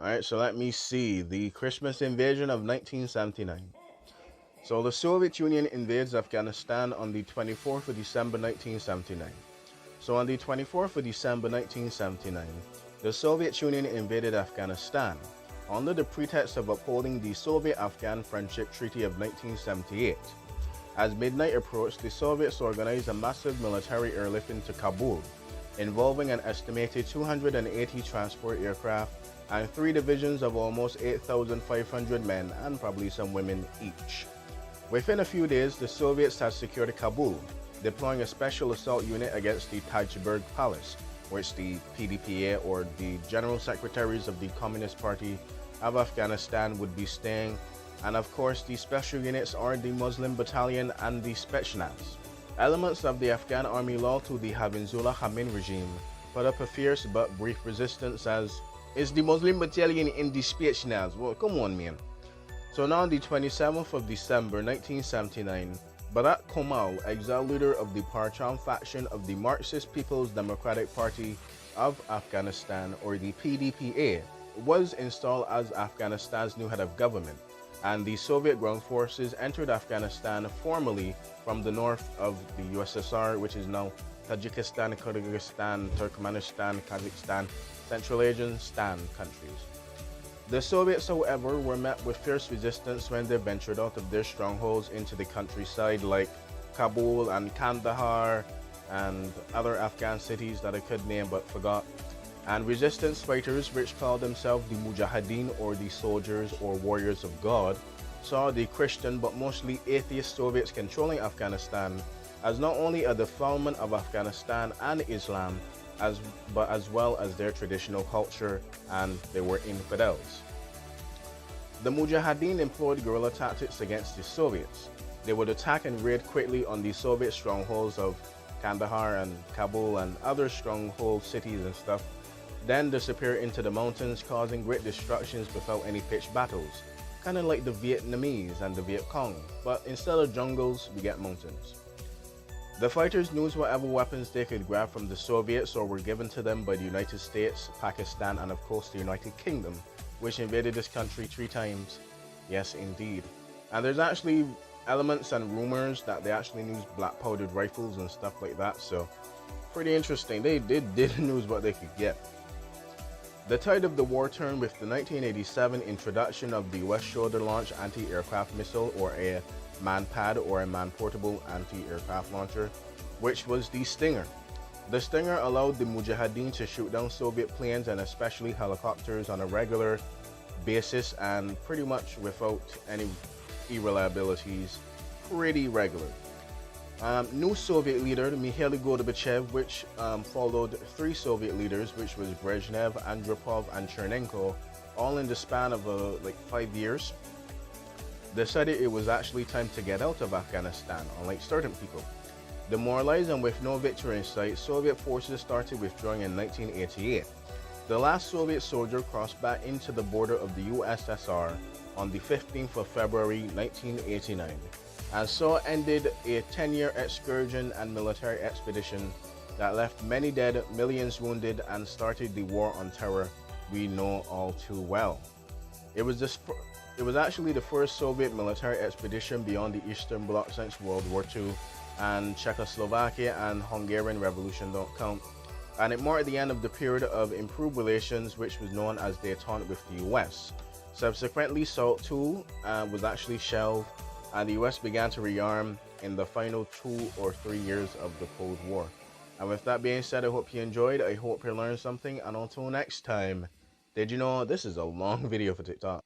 Alright, so let me see. The Christmas invasion of 1979. So the Soviet Union invades Afghanistan on the 24th of December 1979. So on the 24th of December 1979, the Soviet Union invaded Afghanistan under the pretext of upholding the Soviet-Afghan Friendship Treaty of 1978. As midnight approached, the Soviets organized a massive military airlift into Kabul, involving an estimated 280 transport aircraft and three divisions of almost 8,500 men and probably some women each. Within a few days, the Soviets had secured Kabul, deploying a special assault unit against the Tajberg Palace, which the PDPA, or the General Secretaries of the Communist Party of Afghanistan, would be staying, and of course the special units are the Muslim Battalion and the Spetsnaz. Elements of the Afghan army loyal to the Habibullah Khamin regime put up a fierce but brief resistance as, "It's the Muslim Battalion in the Spetsnaz." Well, come on, man. So now on the 27th of December 1979, Barak Komal, exiled leader of the Parcham faction of the Marxist People's Democratic Party of Afghanistan, or the PDPA, was installed as Afghanistan's new head of government, and the Soviet ground forces entered Afghanistan formally from the north of the USSR, which is now Tajikistan, Kyrgyzstan, Turkmenistan, Kazakhstan, Central Asian Stan countries. The Soviets, however, were met with fierce resistance when they ventured out of their strongholds into the countryside like Kabul and Kandahar and other Afghan cities that I could name but forgot. And resistance fighters, which called themselves the Mujahideen, or the soldiers or warriors of God, saw the Christian but mostly atheist Soviets controlling Afghanistan as not only a defilement of Afghanistan and Islam, but as well as their traditional culture, and they were infidels. The Mujahideen employed guerrilla tactics against the Soviets. They would attack and raid quickly on the Soviet strongholds of Kandahar and Kabul and other stronghold cities and stuff, then disappear into the mountains, causing great destructions without any pitched battles, kind of like the Vietnamese and the Viet Cong, but instead of jungles, we get mountains. The fighters used whatever weapons they could grab from the Soviets or were given to them by the United States, Pakistan, and of course the United Kingdom, which invaded this country 3 times. Yes, indeed. And there's actually elements and rumors that they actually used black powdered rifles and stuff like that, so pretty interesting. They did use what they could get. The tide of the war turned with the 1987 introduction of the West Shoulder Launch Anti-Aircraft Missile, or a man-pad, or a man-portable anti-aircraft launcher, which was the Stinger. The Stinger allowed the Mujahideen to shoot down Soviet planes and especially helicopters on a regular basis and pretty much without any irreliabilities, pretty regular. New Soviet leader Mikhail Gorbachev, which followed three Soviet leaders, which was Brezhnev, Andropov, and Chernenko, all in the span of like 5 years, decided it was actually time to get out of Afghanistan, unlike certain people. Demoralized and with no victory in sight, Soviet forces started withdrawing in 1988. The last Soviet soldier crossed back into the border of the USSR on the 15th of February 1989, and so ended a 10-year excursion and military expedition that left many dead, millions wounded, and started the war on terror we know all too well. It was actually the first Soviet military expedition beyond the Eastern Bloc since World War II, and Czechoslovakia and Hungarian Revolution don't count. And it marked the end of the period of improved relations, which was known as détente with the US. Subsequently, SALT II was actually shelved, and the US began to rearm in the final 2 or 3 years of the Cold War. And with that being said, I hope you enjoyed, I hope you learned something, and until next time, did you know this is a long video for TikTok?